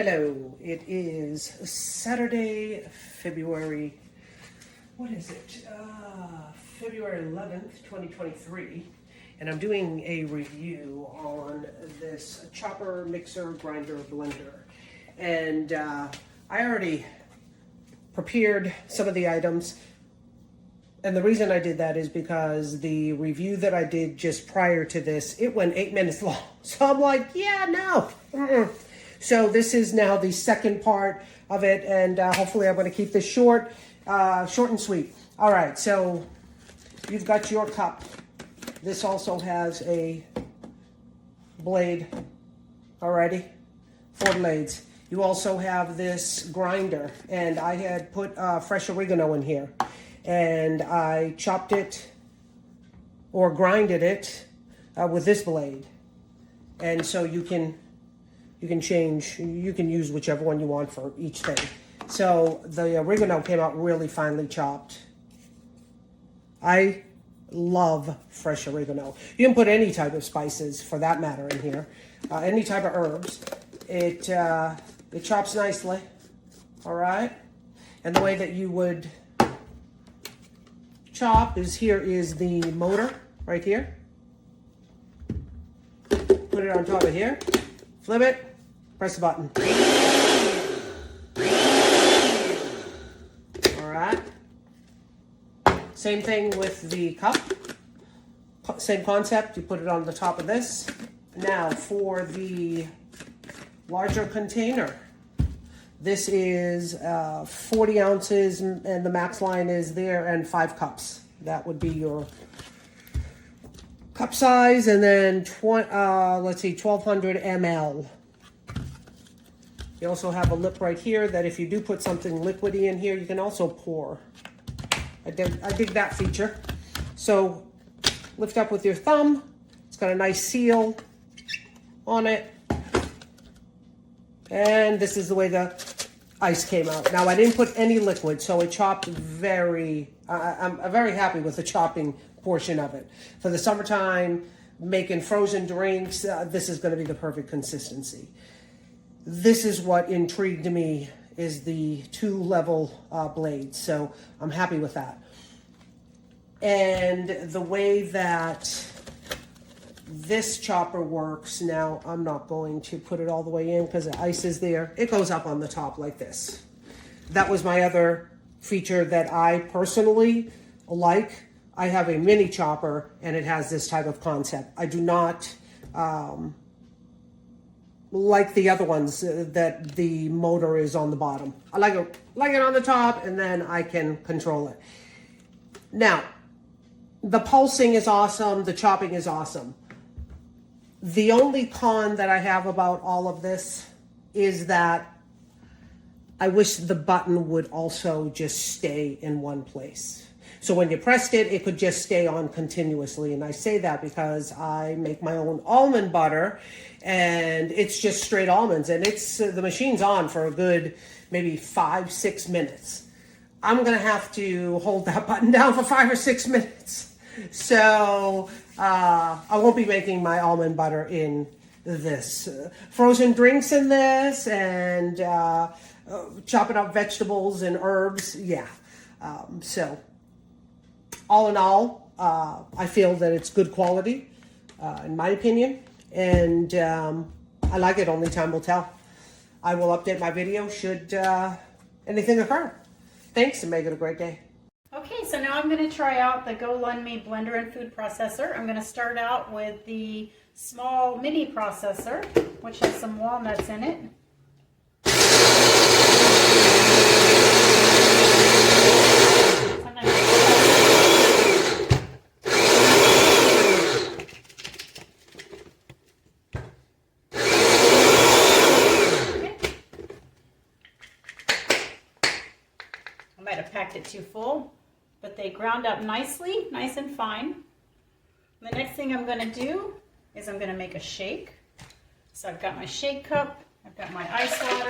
Hello, it is Saturday, February, February 11th, 2023, and I'm doing a review on this chopper, mixer, grinder, blender. And I already prepared some of the items, and the reason I did that is because the review that I did just prior to this, it went 8 minutes long. So I'm like, yeah, no. So this is now the second part of it, and hopefully I'm going to keep this short and sweet. All right, so you've got your cup. This also has a blade already, 4 blades. You also have this grinder, and I had put fresh oregano in here, and I chopped it or grinded it with this blade, and so you can use whichever one you want for each thing. So the oregano came out really finely chopped. I love fresh oregano. You can put any type of spices for that matter in here, any type of herbs. It chops nicely, all right? And the way that you would chop is here is the motor right here. Put it on top of here, flip it, press the button. All right. Same thing with the cup. Same concept. You put it on the top of this. Now for the larger container. This is 40 ounces, and the max line is there, and 5 cups. That would be your cup size, and then 1200 ml. You also have a lip right here that if you do put something liquidy in here, you can also pour. I dig that feature. So lift up with your thumb. It's got a nice seal on it. And this is the way the ice came out. Now I didn't put any liquid, so it chopped I'm very happy with the chopping portion of it. For the summertime, making frozen drinks, this is gonna be the perfect consistency. This is what intrigued me, is the 2-level blades. So I'm happy with that. And the way that this chopper works, now I'm not going to put it all the way in because the ice is there. It goes up on the top like this. That was my other feature that I personally like. I have a mini chopper and it has this type of concept. I do not like the other ones that the motor is on the bottom. I like it on the top, and then I can control it. Now, the pulsing is awesome. The chopping is awesome. The only con that I have about all of this is that I wish the button would also just stay in one place. So when you pressed it, it could just stay on continuously. And I say that because I make my own almond butter, and it's just straight almonds, and it's the machine's on for a good maybe 5-6 minutes. I'm gonna have to hold that button down for 5 or 6 minutes. So I won't be making my almond butter in this. Frozen drinks in this, and chopping up vegetables and herbs, yeah. So all in all, I feel that it's good quality, in my opinion, and I like it. Only time will tell. I will update my video should anything occur. Thanks, and make it a great day. Okay, so now I'm going to try out the Goelunmy blender and food processor. I'm going to start out with the small mini processor, which has some walnuts in it. I might have packed it too full, but they ground up nicely, nice and fine. The next thing I'm going to do is I'm going to make a shake. So I've got my shake cup, I've got my ice water,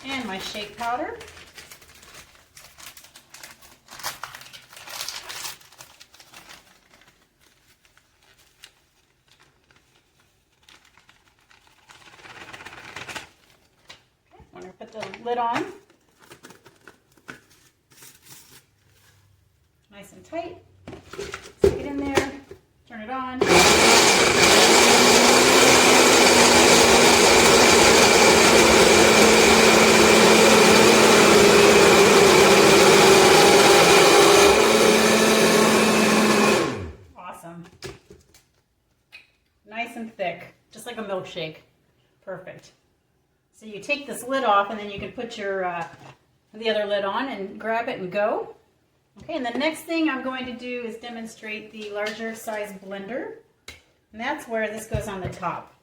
and my shake powder. the lid on. Nice and tight. Stick it in there, turn it on. Awesome. Nice and thick, just like a milkshake. Perfect. So you take this lid off and then you can put your the other lid on and grab it and go. Okay, and the next thing I'm going to do is demonstrate the larger size blender. And that's where this goes on the top.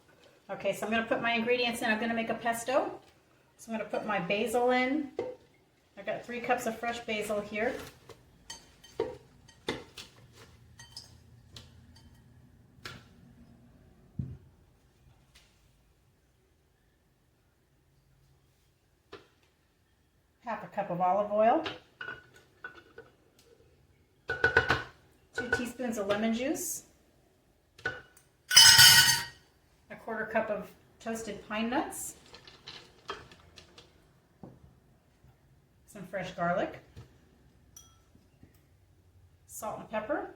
Okay, so I'm going to put my ingredients in. I'm going to make a pesto. So I'm going to put my basil in. I've got 3 cups of fresh basil here. Half a cup of olive oil. 2 teaspoons of lemon juice. A 1/4 cup of toasted pine nuts. Some fresh garlic. Salt and pepper.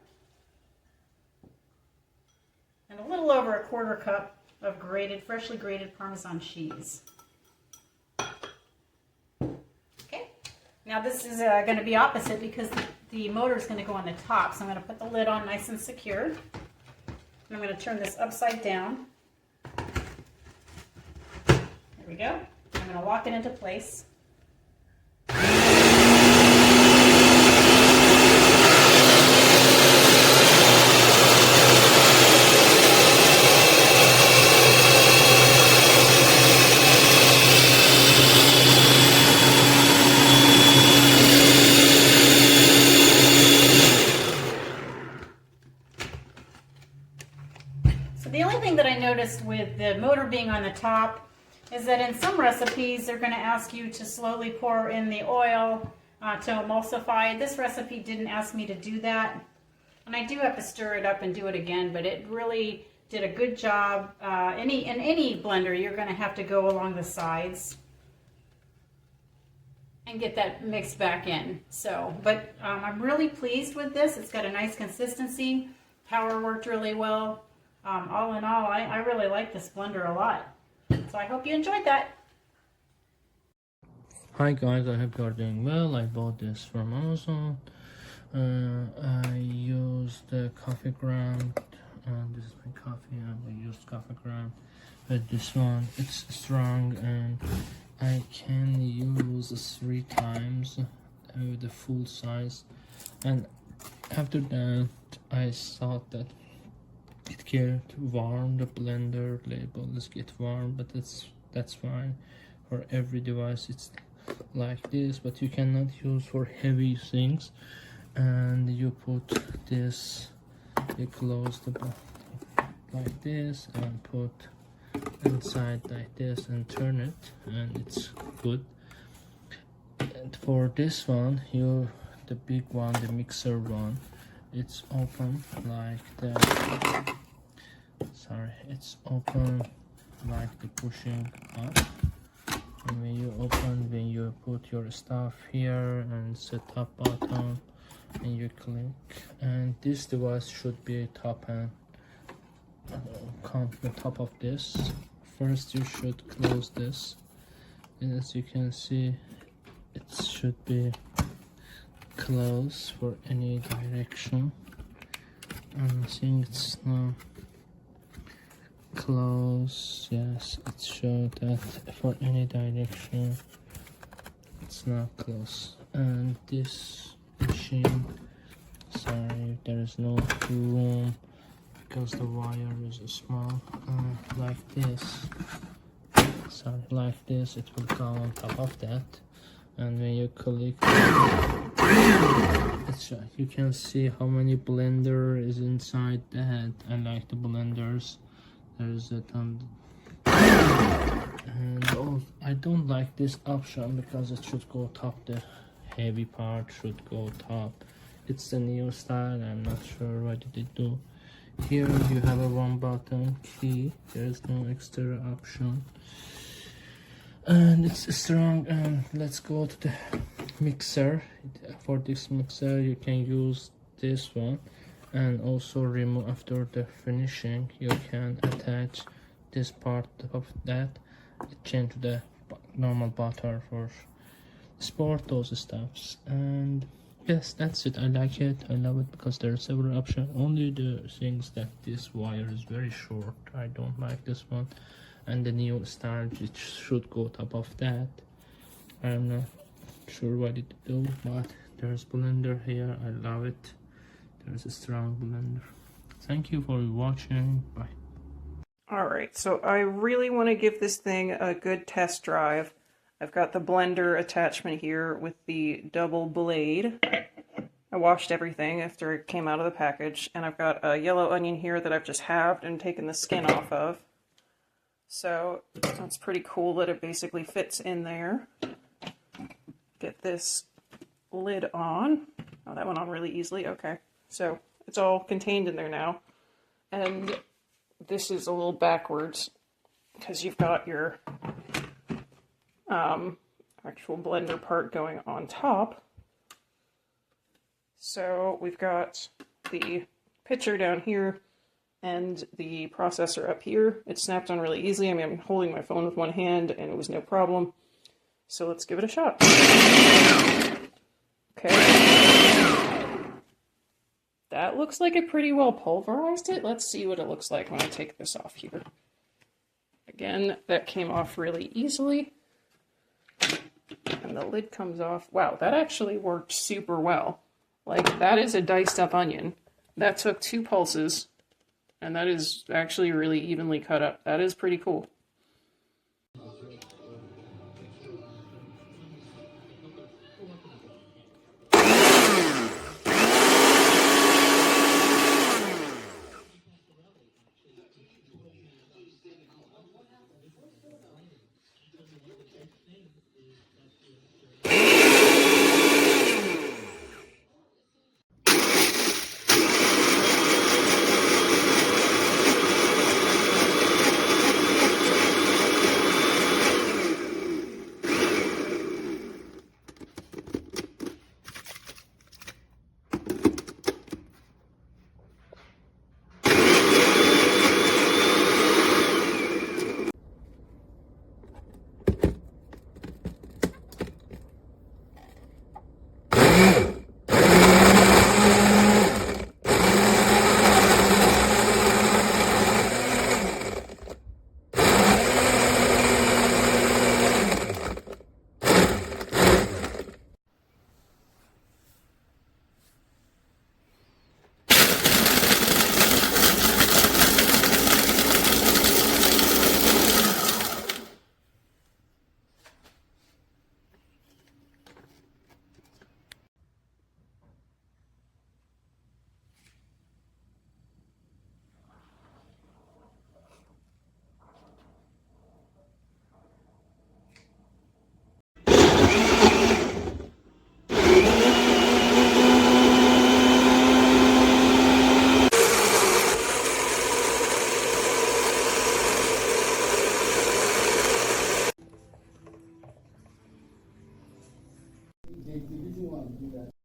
And a little over a 1/4 cup of freshly grated Parmesan cheese. Now this is going to be opposite because the motor is going to go on the top. So I'm going to put the lid on nice and secure. And I'm going to turn this upside down. There we go. I'm going to lock it into place. The only thing that I noticed with the motor being on the top is that in some recipes they're going to ask you to slowly pour in the oil to emulsify. This recipe didn't ask me to do that, and I do have to stir it up and do it again, but it really did a good job. In any blender you're going to have to go along the sides and get that mixed back in. So, but I'm really pleased with this. It's got a nice consistency. Power worked really well. All in all, I really like this blender a lot. So I hope you enjoyed that. Hi guys, I hope you are doing well. I bought this from Amazon. I used the coffee ground. This is my coffee. I used coffee ground. But this one, it's strong and I can use 3 times with the full size. And after that, I thought that it get warm, the blender labels get warm, but that's fine. For every device it's like this, but you cannot use for heavy things. And you put this, you close the like this and put inside like this and turn it, and it's good. And for this one, the big one, the mixer one, it's open like that. Sorry, it's open like the pushing up. And when you open, when you put your stuff here and set up button, and you click, and this device should be top and come on top of this. First, you should close this, and as you can see, it should be close for any direction. I think it's now close. Yes, it showed that for any direction it's not close. And this machine, sorry, there is no room because the wire is small. Like this, sorry, like this, it will go on top of that. And when you click, you can see how many blender is inside that. I like the blenders. There's a ton. And I don't like this option because it should go top. The heavy part should go top. It's the new style. I'm not sure what did it do. Here you have a 1 button key. There's no extra option. and it's strong. And let's go to the mixer. For this mixer you can use this one, and also remove after the finishing you can attach this part of that, change to the normal butter for sport those stuffs. And yes, that's it. I like it, I love it, because there are several options. Only the things that this wire is very short, I don't like this one, and the new style which should go top of that. I'm not sure what it do, but there's blender here, I love it. There's a strong blender. Thank you for watching. Bye. Alright, so I really want to give this thing a good test drive. I've got the blender attachment here with the double blade. I washed everything after it came out of the package, and I've got a yellow onion here that I've just halved and taken the skin off of. So that's pretty cool that it basically fits in there. Get this lid on. Oh, that went on really easily. Okay, so it's all contained in there now. And this is a little backwards because you've got your actual blender part going on top. So we've got the pitcher down here and the processor up here. It snapped on really easily. I mean, I'm holding my phone with one hand and it was no problem. So let's give it a shot. Okay. That looks like it pretty well pulverized it. Let's see what it looks like when I take this off here. Again, that came off really easily. And the lid comes off. Wow, that actually worked super well. Like, that is a diced up onion. That took 2 pulses, and that is actually really evenly cut up. That is pretty cool.